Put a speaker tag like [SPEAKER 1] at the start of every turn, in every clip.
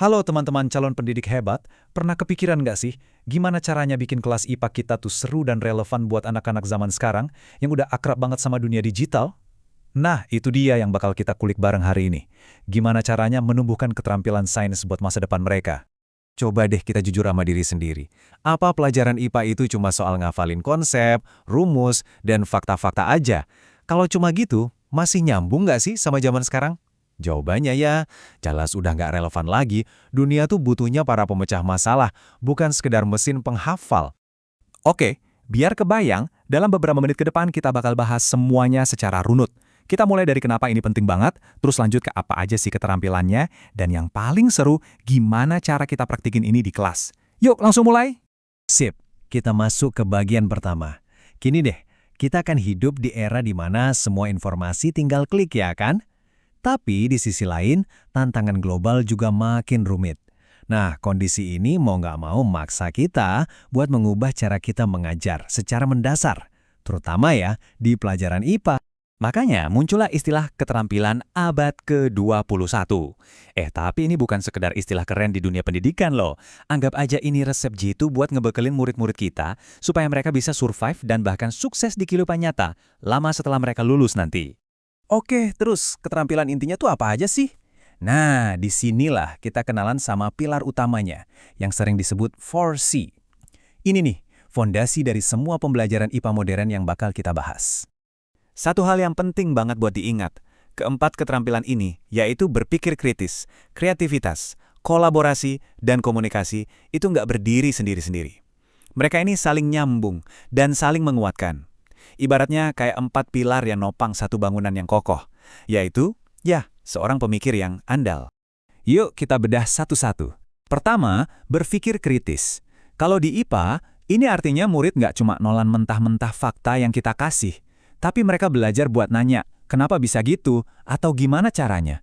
[SPEAKER 1] Halo teman-teman calon pendidik hebat, pernah kepikiran nggak sih gimana caranya bikin kelas IPA kita tuh seru dan relevan buat anak-anak zaman sekarang yang udah akrab banget sama dunia digital? Nah, itu dia yang bakal kita kulik bareng hari ini. Gimana caranya menumbuhkan keterampilan sains buat masa depan mereka? Coba deh kita jujur sama diri sendiri. Apa pelajaran IPA itu cuma soal ngafalin konsep, rumus, dan fakta-fakta aja? Kalau cuma gitu, masih nyambung nggak sih sama zaman sekarang? Jawabannya ya, jelas udah nggak relevan lagi. Dunia tuh butuhnya para pemecah masalah, bukan sekedar mesin penghafal. Oke, biar kebayang, dalam beberapa menit ke depan kita bakal bahas semuanya secara runut. Kita mulai dari kenapa ini penting banget, terus lanjut ke apa aja sih keterampilannya, dan yang paling seru, gimana cara kita praktikin ini di kelas. Yuk, langsung mulai! Sip, kita masuk ke bagian pertama. Gini deh, kita akan hidup di era di mana semua informasi tinggal klik ya kan? Tapi di sisi lain, tantangan global juga makin rumit. Nah, kondisi ini mau nggak mau maksa kita buat mengubah cara kita mengajar secara mendasar, terutama ya di pelajaran IPA. Makanya muncullah istilah keterampilan abad ke-21. Tapi ini bukan sekedar istilah keren di dunia pendidikan loh. Anggap aja ini resep jitu buat ngebekelin murid-murid kita supaya mereka bisa survive dan bahkan sukses di kehidupan nyata lama setelah mereka lulus nanti. Oke, terus keterampilan intinya tuh apa aja sih? Nah, disinilah kita kenalan sama pilar utamanya, yang sering disebut 4C. Ini nih, fondasi dari semua pembelajaran IPA modern yang bakal kita bahas. Satu hal yang penting banget buat diingat, keempat keterampilan ini, yaitu berpikir kritis, kreativitas, kolaborasi, dan komunikasi, itu nggak berdiri sendiri-sendiri. Mereka ini saling nyambung dan saling menguatkan. Ibaratnya kayak 4 pilar yang nopang satu bangunan yang kokoh, yaitu, seorang pemikir yang andal. Yuk kita bedah satu-satu. Pertama, berpikir kritis. Kalau di IPA, ini artinya murid nggak cuma nolan mentah-mentah fakta yang kita kasih, tapi mereka belajar buat nanya, kenapa bisa gitu, atau gimana caranya.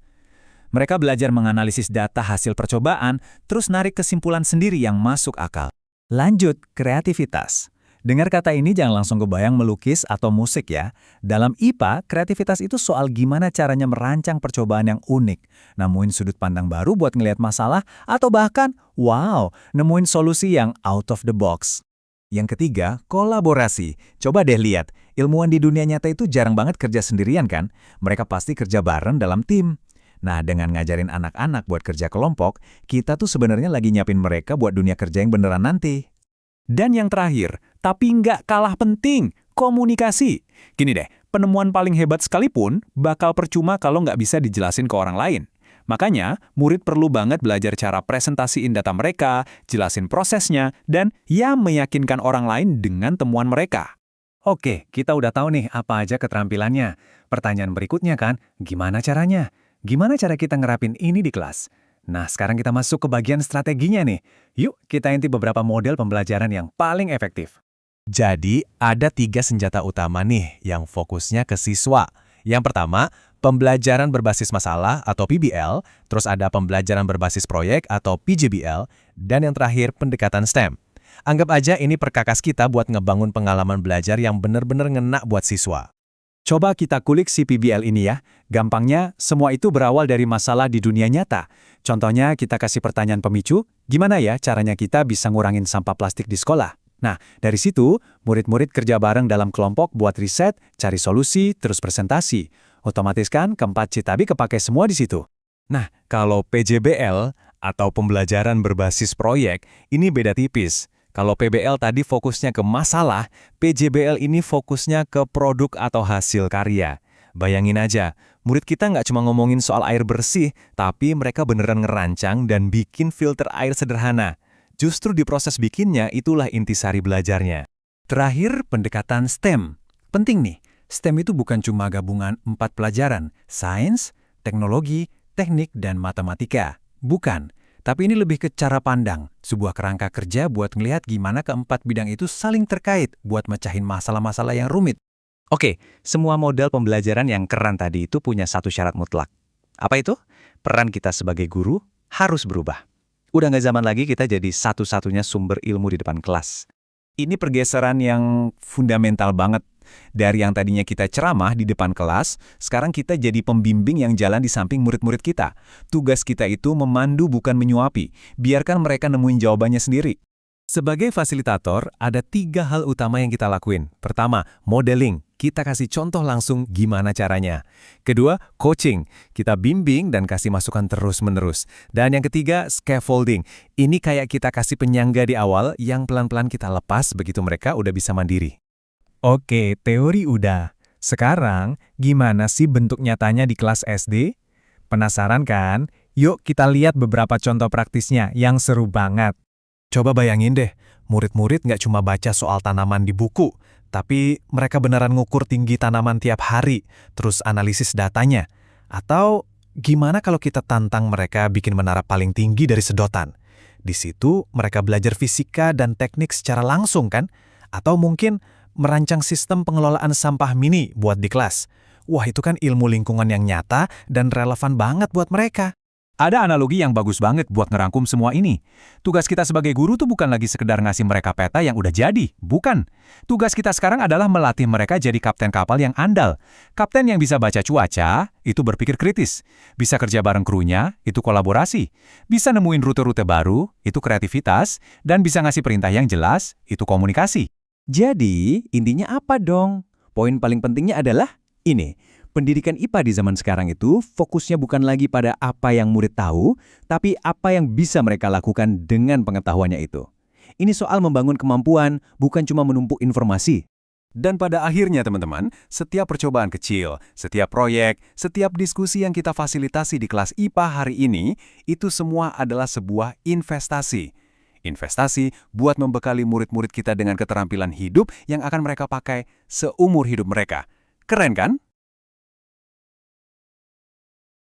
[SPEAKER 1] Mereka belajar menganalisis data hasil percobaan, terus narik kesimpulan sendiri yang masuk akal. Lanjut, kreativitas. Dengar kata ini jangan langsung kebayang melukis atau musik ya. Dalam IPA, kreativitas itu soal gimana caranya merancang percobaan yang unik, nemuin sudut pandang baru buat ngelihat masalah, atau bahkan, nemuin solusi yang out of the box. Yang ketiga, kolaborasi. Coba deh lihat, ilmuwan di dunia nyata itu jarang banget kerja sendirian kan? Mereka pasti kerja bareng dalam tim. Nah, dengan ngajarin anak-anak buat kerja kelompok, kita tuh sebenarnya lagi nyiapin mereka buat dunia kerja yang beneran nanti. Dan yang terakhir, tapi nggak kalah penting, komunikasi. Gini deh, penemuan paling hebat sekalipun bakal percuma kalau nggak bisa dijelasin ke orang lain. Makanya, murid perlu banget belajar cara presentasiin data mereka, jelasin prosesnya, dan meyakinkan orang lain dengan temuan mereka. Oke, kita udah tahu nih apa aja keterampilannya. Pertanyaan berikutnya kan, gimana caranya? Gimana cara kita ngerapin ini di kelas? Nah, sekarang kita masuk ke bagian strateginya nih. Yuk, kita intip beberapa model pembelajaran yang paling efektif. Jadi, ada 3 senjata utama nih yang fokusnya ke siswa. Yang pertama, pembelajaran berbasis masalah atau PBL, terus ada pembelajaran berbasis proyek atau PJBL, dan yang terakhir, pendekatan STEM. Anggap aja ini perkakas kita buat ngebangun pengalaman belajar yang benar-benar ngena buat siswa. Coba kita kulik si PBL ini ya. Gampangnya, semua itu berawal dari masalah di dunia nyata. Contohnya, kita kasih pertanyaan pemicu, gimana ya caranya kita bisa ngurangin sampah plastik di sekolah? Nah, dari situ, murid-murid kerja bareng dalam kelompok buat riset, cari solusi, terus presentasi. Otomatis kan, keempat C tadi kepake semua di situ. Nah, kalau PJBL atau pembelajaran berbasis proyek, ini beda tipis. Kalau PBL tadi fokusnya ke masalah, PJBL ini fokusnya ke produk atau hasil karya. Bayangin aja, murid kita nggak cuma ngomongin soal air bersih, tapi mereka beneran ngerancang dan bikin filter air sederhana. Justru di proses bikinnya itulah intisari belajarnya. Terakhir, pendekatan STEM. Penting nih, STEM itu bukan cuma gabungan 4 pelajaran, sains, teknologi, teknik, dan matematika. Bukan. Tapi ini lebih ke cara pandang, sebuah kerangka kerja buat ngelihat gimana keempat bidang itu saling terkait buat mecahin masalah-masalah yang rumit. Oke, semua model pembelajaran yang keren tadi itu punya satu syarat mutlak. Apa itu? Peran kita sebagai guru harus berubah. Udah nggak zaman lagi kita jadi satu-satunya sumber ilmu di depan kelas. Ini pergeseran yang fundamental banget.
[SPEAKER 2] Dari yang tadinya kita ceramah di depan kelas, sekarang kita jadi pembimbing yang jalan di samping murid-murid kita. Tugas kita itu memandu bukan menyuapi. Biarkan mereka nemuin jawabannya sendiri.
[SPEAKER 3] Sebagai fasilitator, ada 3 hal utama yang kita lakuin. Pertama, modeling. Kita kasih contoh langsung gimana caranya. Kedua, coaching. Kita bimbing dan kasih masukan terus-menerus. Dan yang ketiga, scaffolding. Ini kayak kita kasih penyangga di awal yang pelan-pelan kita lepas begitu mereka udah bisa mandiri.
[SPEAKER 4] Oke, teori udah. Sekarang, gimana sih bentuk nyatanya di kelas SD? Penasaran kan? Yuk kita lihat beberapa contoh praktisnya yang seru banget.
[SPEAKER 3] Coba bayangin deh, murid-murid nggak cuma baca soal tanaman di buku, tapi mereka beneran ngukur tinggi tanaman tiap hari, terus analisis datanya. Atau gimana kalau kita tantang mereka bikin menara paling tinggi dari sedotan? Di situ mereka belajar fisika dan teknik secara langsung kan? Atau mungkin merancang sistem pengelolaan sampah mini buat di kelas. Wah, itu kan ilmu lingkungan yang nyata dan relevan banget buat mereka.
[SPEAKER 2] Ada analogi yang bagus banget buat ngerangkum semua ini. Tugas kita sebagai guru tuh bukan lagi sekedar ngasih mereka peta yang udah jadi, bukan. Tugas kita sekarang adalah melatih mereka jadi kapten kapal yang andal. Kapten yang bisa baca cuaca, itu berpikir kritis. Bisa kerja bareng krunya, itu kolaborasi. Bisa nemuin rute-rute baru, itu kreativitas. Dan bisa ngasih perintah yang jelas, itu komunikasi. Jadi, intinya apa dong? Poin paling pentingnya adalah ini. Pendidikan IPA di zaman sekarang itu fokusnya bukan lagi pada apa yang murid tahu, tapi apa yang bisa mereka lakukan dengan pengetahuannya itu. Ini soal membangun kemampuan, bukan cuma menumpuk informasi. Dan pada akhirnya teman-teman, setiap percobaan kecil, setiap proyek, setiap diskusi yang kita fasilitasi di kelas IPA hari ini, itu semua adalah sebuah investasi. Investasi buat membekali murid-murid kita dengan keterampilan hidup yang akan mereka pakai seumur hidup mereka. Keren kan?